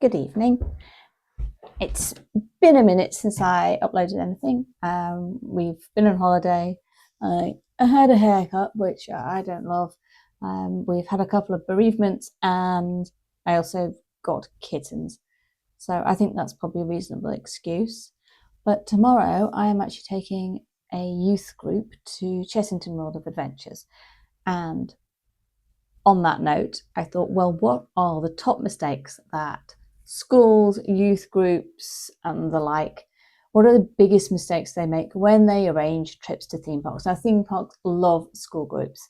Good evening. It's been a minute since I uploaded anything. We've been on holiday. I had a haircut, which I don't love. We've had a couple of bereavements, and I also got kittens. So I think that's probably a reasonable excuse. But tomorrow I am actually taking a youth group to Chessington World of Adventures. And on that note, I thought, well, what are the top mistakes that schools, youth groups, and the like, what are the biggest mistakes they make when they arrange trips to theme parks? Now, theme parks love school groups,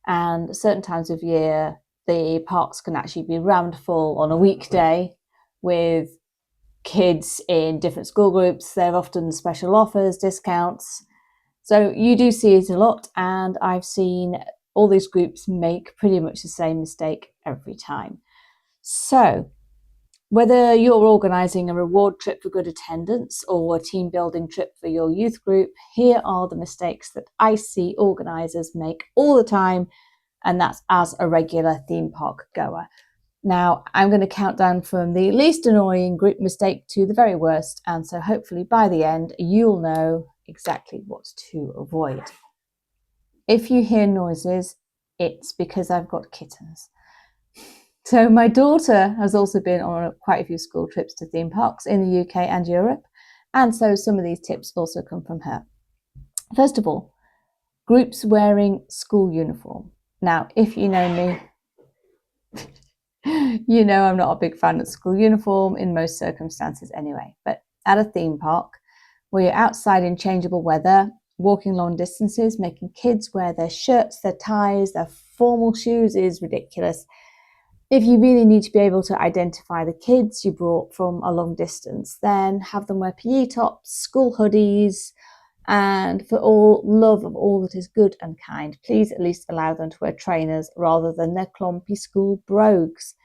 and certain times of year, the parks can actually be rammed full on a weekday with kids in different school groups. There are often special offers, discounts. So you do see it a lot, and I've seen all these groups make pretty much the same mistake every time. So whether you're organising a reward trip for good attendance or a team building trip for your youth group, here are the mistakes that I see organisers make all the time, and that's as a regular theme park goer. Now, I'm going to count down from the least annoying group mistake to the very worst, and so hopefully by the end you'll know exactly what to avoid. If you hear noises, it's because I've got kittens. So my daughter has also been on quite a few school trips to theme parks in the UK and Europe, and so some of these tips also come from her. First of all, groups wearing school uniform. Now, if you know me, you know I'm not a big fan of school uniform in most circumstances anyway, but at a theme park where you're outside in changeable weather, walking long distances, making kids wear their shirts, their ties, their formal shoes is ridiculous. If you really need to be able to identify the kids you brought from a long distance, then have them wear PE tops, school hoodies, and for all love of all that is good and kind, please at least allow them to wear trainers rather than their clumpy school brogues.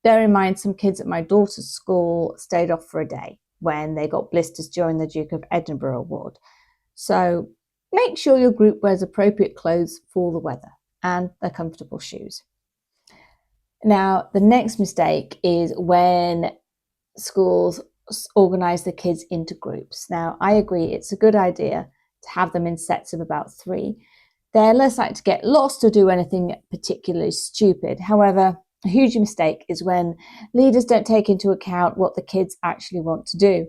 Bear in mind, some kids at my daughter's school stayed off for a day when they got blisters during the Duke of Edinburgh Award. So make sure your group wears appropriate clothes for the weather and their comfortable shoes. Now, the next mistake is when schools organise the kids into groups. Now, I agree it's a good idea to have them in sets of about 3. They're less likely to get lost or do anything particularly stupid. However, a huge mistake is when leaders don't take into account what the kids actually want to do.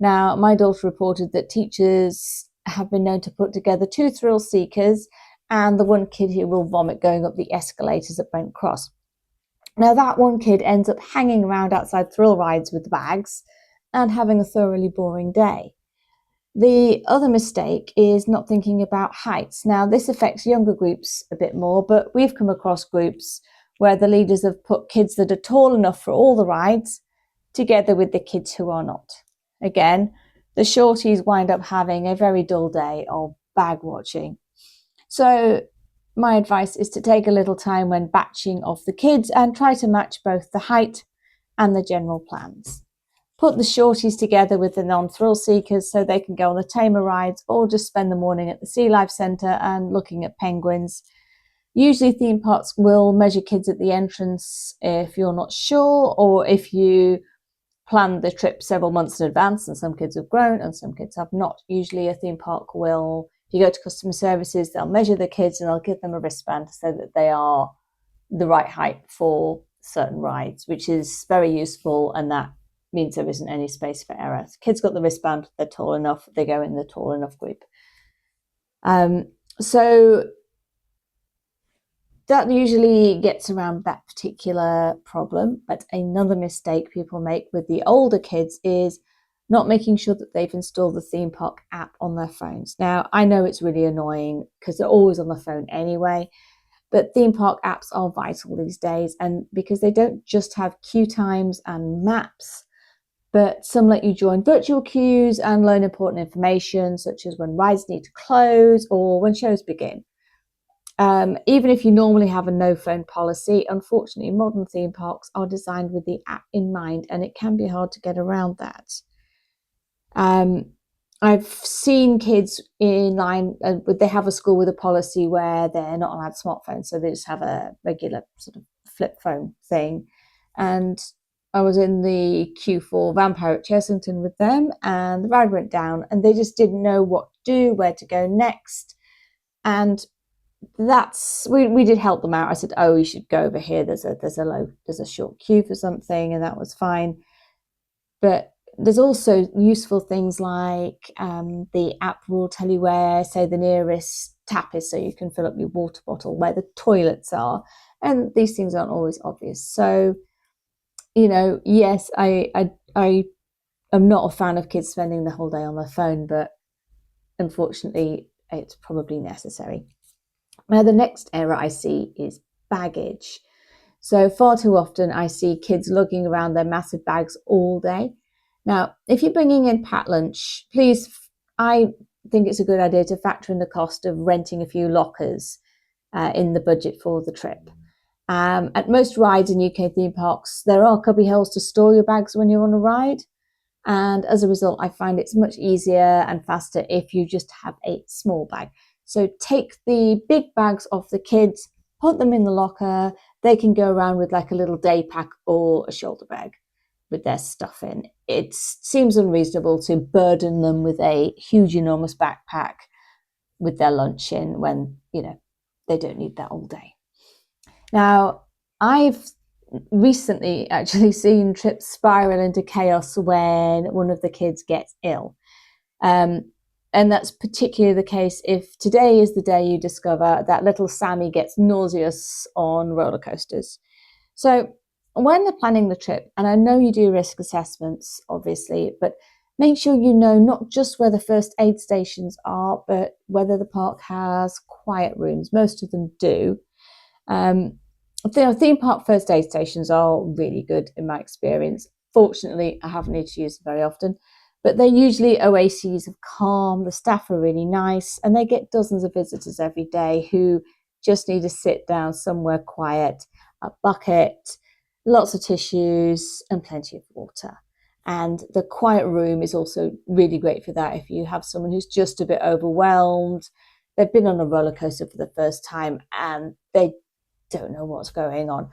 Now, my daughter reported that teachers have been known to put together 2 thrill seekers and the one kid who will vomit going up the escalators at Brent Cross. Now, that one kid ends up hanging around outside thrill rides with the bags and having a thoroughly boring day. The other mistake is not thinking about heights. Now, this affects younger groups a bit more, but we've come across groups where the leaders have put kids that are tall enough for all the rides together with the kids who are not. Again, the shorties wind up having a very dull day of bag watching. So my advice is to take a little time when batching off the kids and try to match both the height and the general plans. Put the shorties together with the non-thrill seekers so they can go on the tamer rides or just spend the morning at the Sea Life Centre and looking at penguins. Usually theme parks will measure kids at the entrance if you're not sure, or if you plan the trip several months in advance and some kids have grown and some kids have not. Usually a theme park will, if you go to customer services, they'll measure the kids and they'll give them a wristband so that they are the right height for certain rides, which is very useful, and that means there isn't any space for error. If kids got the wristband, they're tall enough, they go in the tall enough group. So that usually gets around that particular problem. But another mistake people make with the older kids is not making sure that they've installed the theme park app on their phones. Now, I know it's really annoying because they're always on the phone anyway, but theme park apps are vital these days, and because they don't just have queue times and maps, but some let you join virtual queues and learn important information, such as when rides need to close or when shows begin. Even if you normally have a no phone policy, unfortunately, modern theme parks are designed with the app in mind, and it can be hard to get around that. I've seen kids in line, they have a school with a policy where they're not allowed smartphones, so they just have a regular sort of flip phone thing. And I was in the queue for Vampire at Chessington with them, and the ride went down, and they just didn't know what to do, where to go next. And we did help them out. I said, "Oh, you should go over here. There's a short queue for something," and that was fine. But there's also useful things like the app will tell you where, say, the nearest tap is, so you can fill up your water bottle, where the toilets are, and these things aren't always obvious. So, yes, I am not a fan of kids spending the whole day on their phone, but unfortunately, it's probably necessary. Now, the next error I see is baggage. So far too often I see kids lugging around their massive bags all day. Now, if you're bringing in packed lunch, please, I think it's a good idea to factor in the cost of renting a few lockers in the budget for the trip. At most rides in UK theme parks, there are cubby holes to store your bags when you're on a ride. And as a result, I find it's much easier and faster if you just have a small bag. So take the big bags off the kids, put them in the locker. They can go around with like a little day pack or a shoulder bag with their stuff in. It seems unreasonable to burden them with a huge, enormous backpack with their lunch in when, they don't need that all day. Now, I've recently actually seen trips spiral into chaos when one of the kids gets ill. And that's particularly the case if today is the day you discover that little Sammy gets nauseous on roller coasters. So when they're planning the trip, and I know you do risk assessments, obviously, but make sure you know not just where the first aid stations are, but whether the park has quiet rooms. Most of them do. Theme park first aid stations are really good in my experience. Fortunately, I haven't needed to use them very often, but they're usually oases of calm. The staff are really nice, and they get dozens of visitors every day who just need to sit down somewhere quiet, a bucket, lots of tissues, and plenty of water. And the quiet room is also really great for that. If you have someone who's just a bit overwhelmed, they've been on a roller coaster for the first time, and they don't know what's going on.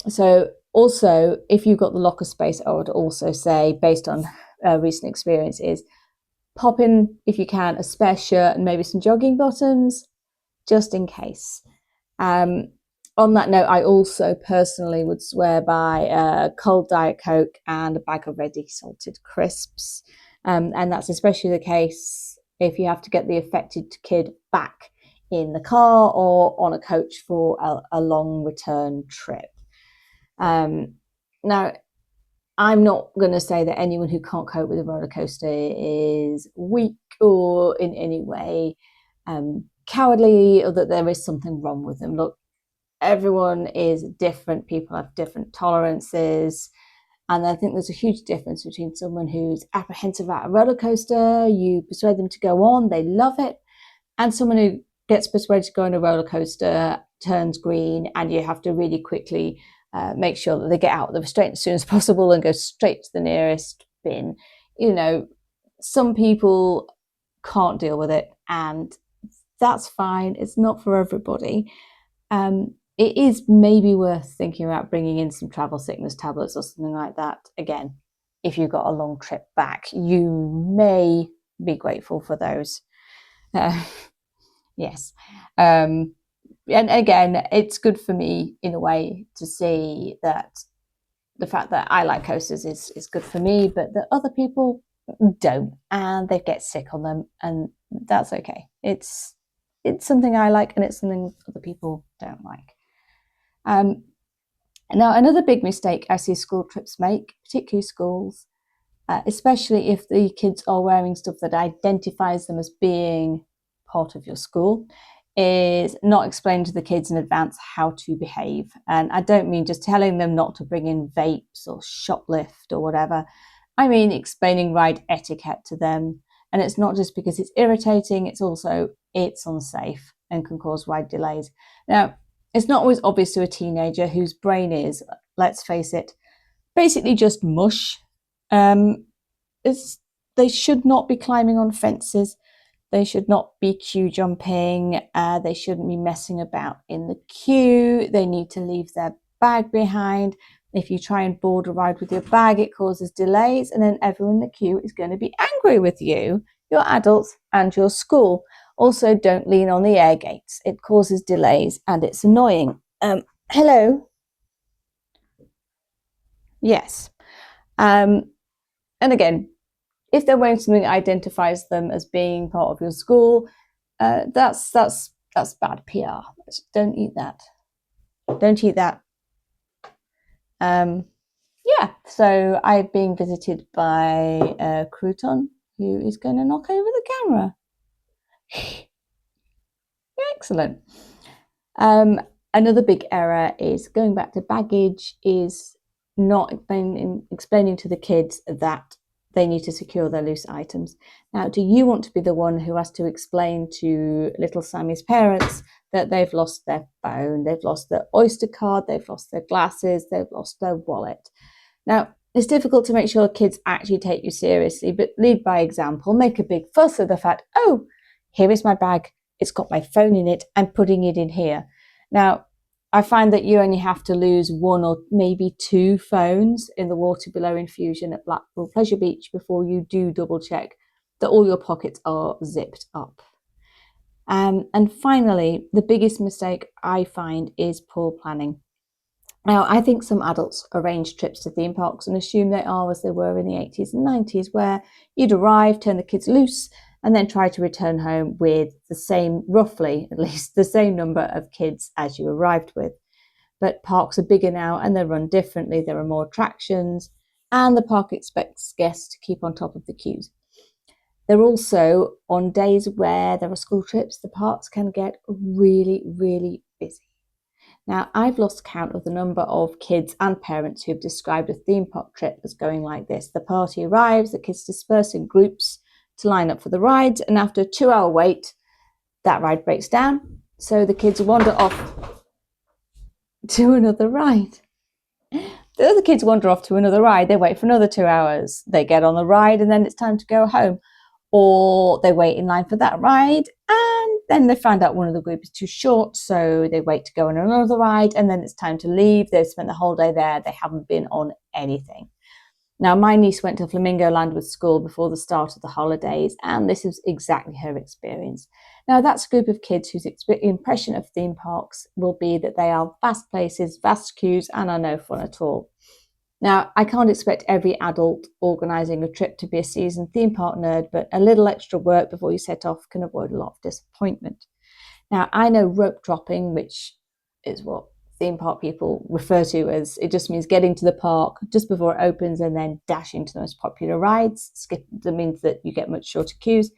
So also, if you've got the locker space, I would also say, based on recent experience, is pop in, if you can, a spare shirt and maybe some jogging bottoms, just in case. On that note, I also personally would swear by a cold Diet Coke and a bag of ready salted crisps. And that's especially the case if you have to get the affected kid back in the car or on a coach for a long return trip. Now, I'm not going to say that anyone who can't cope with a roller coaster is weak or in any way cowardly, or that there is something wrong with them. Look, everyone is different. People have different tolerances. And I think there's a huge difference between someone who's apprehensive about a roller coaster, you persuade them to go on, they love it, and someone who gets persuaded to go on a roller coaster, turns green, and you have to really quickly make sure that they get out of the restraint as soon as possible and go straight to the nearest bin. Some people can't deal with it, and that's fine. It's not for everybody. It is maybe worth thinking about bringing in some travel sickness tablets or something like that. Again, if you've got a long trip back, you may be grateful for those. Yes. And again, it's good for me in a way to see that the fact that I like coasters is good for me, but that other people don't, and they get sick on them, and that's okay. It's something I like, and it's something other people don't like. Now, another big mistake I see school trips make, particularly schools, especially if the kids are wearing stuff that identifies them as being part of your school, is not explaining to the kids in advance how to behave. And I don't mean just telling them not to bring in vapes or shoplift or whatever. I mean explaining ride etiquette to them. And it's not just because it's irritating, it's unsafe and can cause ride delays. Now, it's not always obvious to a teenager whose brain is, let's face it, basically just mush. They should not be climbing on fences. They should not be queue jumping. They shouldn't be messing about in the queue. They need to leave their bag behind. If you try and board a ride with your bag, it causes delays, and then everyone in the queue is going to be angry with you, your adults, and your school. Also, don't lean on the air gates. It causes delays and it's annoying. Hello? Yes. And again, if they're wearing something that identifies them as being part of your school, that's bad PR. Don't eat that. Don't eat that. Yeah, so I'm being visited by Crouton, who is going to knock over the camera. Excellent. Another big error is going back to baggage, is not explaining to the kids that they need to secure their loose items. Now, do you want to be the one who has to explain to little Sammy's parents that they've lost their phone, they've lost their Oyster card, they've lost their glasses, they've lost their wallet? Now, it's difficult to make sure kids actually take you seriously, but lead by example. Make a big fuss of the fact, oh, here is my bag. It's got my phone in it. I'm putting it in here. Now, I find that you only have to lose one or maybe two phones in the water below Infusion at Blackpool Pleasure Beach before you do double check that all your pockets are zipped up. And finally, the biggest mistake I find is poor planning. Now, I think some adults arrange trips to theme parks and assume they are as they were in the 80s and 90s, where you'd arrive, turn the kids loose, and then try to return home with the same, roughly at least, the same number of kids as you arrived with. But parks are bigger now and they're run differently. There are more attractions, and the park expects guests to keep on top of the queues. They're also, on days where there are school trips, the parks can get really, really busy. Now, I've lost count of the number of kids and parents who've described a theme park trip as going like this. The party arrives, the kids disperse in groups to line up for the rides, and after a 2-hour wait, that ride breaks down, so the kids wander off to another ride. The other kids wander off to another ride, they wait for another 2 hours, they get on the ride, and then it's time to go home. Or they wait in line for that ride, and then they find out one of the group is too short, so they wait to go on another ride, and then it's time to leave. They've spent the whole day there, they haven't been on anything. Now, my niece went to Flamingo Land with school before the start of the holidays, and this is exactly her experience. Now, that's a group of kids whose impression of theme parks will be that they are vast places, vast queues, and are no fun at all. Now, I can't expect every adult organising a trip to be a seasoned theme park nerd, but a little extra work before you set off can avoid a lot of disappointment. Now, I know rope dropping, which is what theme park people refer to as, it just means getting to the park just before it opens and then dashing to the most popular rides. That means that you get much shorter queues.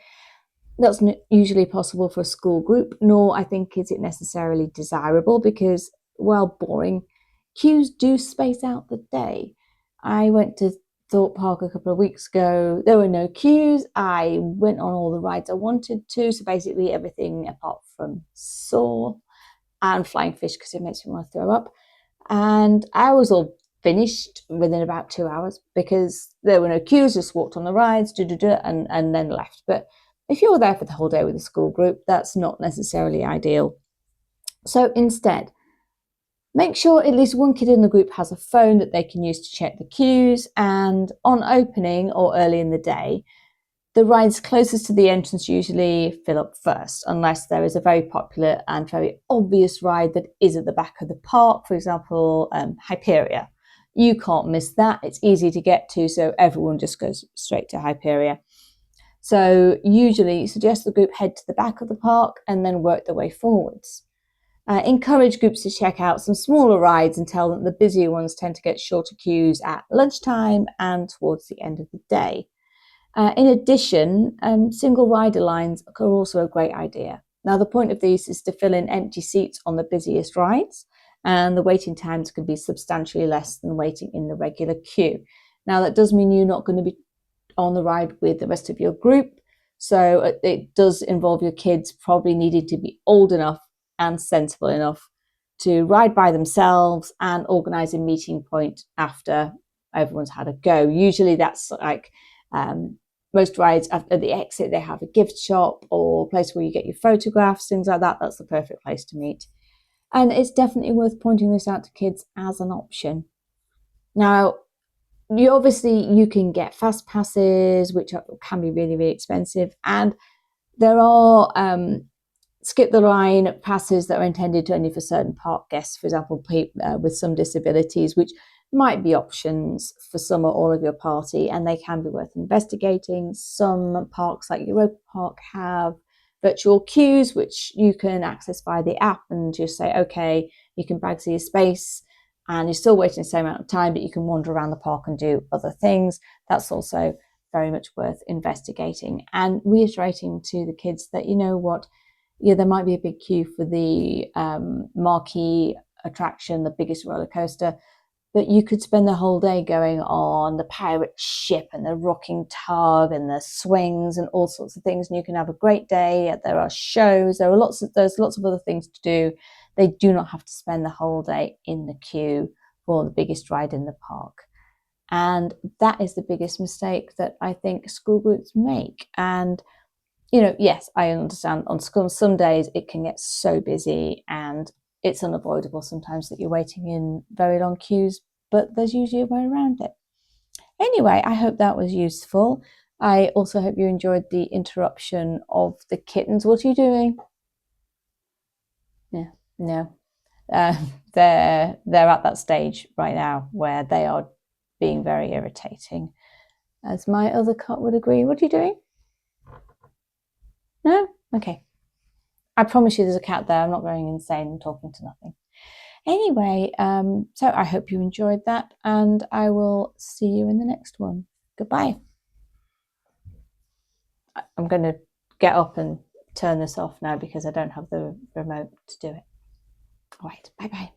That's not usually possible for a school group, nor I think is it necessarily desirable, because while boring, queues do space out the day. I went to Thorpe Park a couple of weeks ago. There were no queues. I went on all the rides I wanted to. So basically everything apart from Soar and Flying Fish, because it makes me want to throw up. And I was all finished within about 2 hours because there were no queues, just walked on the rides, and then left. But if you're there for the whole day with a school group, that's not necessarily ideal. So instead, make sure at least one kid in the group has a phone that they can use to check the queues, and on opening or early in the day, the rides closest to the entrance usually fill up first, unless there is a very popular and very obvious ride that is at the back of the park, for example, Hyperia. You can't miss that. It's easy to get to, so everyone just goes straight to Hyperia. So usually suggest the group head to the back of the park and then work their way forwards. Encourage groups to check out some smaller rides and tell them the busier ones tend to get shorter queues at lunchtime and towards the end of the day. In addition, single rider lines are also a great idea. Now, the point of these is to fill in empty seats on the busiest rides, and the waiting times can be substantially less than waiting in the regular queue. Now, that does mean you're not going to be on the ride with the rest of your group, so it does involve your kids probably needing to be old enough and sensible enough to ride by themselves and organise a meeting point after everyone's had a go. Usually that's like most rides at the exit, they have a gift shop or a place where you get your photographs, things like that. That's the perfect place to meet. And it's definitely worth pointing this out to kids as an option. Now, you can get fast passes, which can be really, really expensive, and there are skip the line passes that are intended only for certain park guests, for example, with some disabilities, which might be options for some or all of your party, and they can be worth investigating. Some parks like Europa Park have virtual queues, which you can access via the app and just say, okay, you can brag to your space and you're still waiting the same amount of time, but you can wander around the park and do other things. That's also very much worth investigating and reiterating to the kids that, you know what, yeah, there might be a big queue for the marquee attraction, the biggest roller coaster, but you could spend the whole day going on the pirate ship and the rocking tug and the swings and all sorts of things, and you can have a great day. There are shows, there's lots of other things to do. They do not have to spend the whole day in the queue for the biggest ride in the park. And that is the biggest mistake that I think school groups make. And yes, I understand on some days it can get so busy and it's unavoidable sometimes that you're waiting in very long queues, but there's usually a way around it. Anyway, I hope that was useful. I also hope you enjoyed the interruption of the kittens. What are you doing? Yeah, no. They're at that stage right now where they are being very irritating, as my other cat would agree. What are you doing? No? Okay. I promise you there's a cat there. I'm not going insane and talking to nothing. Anyway, so I hope you enjoyed that, and I will see you in the next one. Goodbye. I'm going to get up and turn this off now because I don't have the remote to do it. All right, bye bye.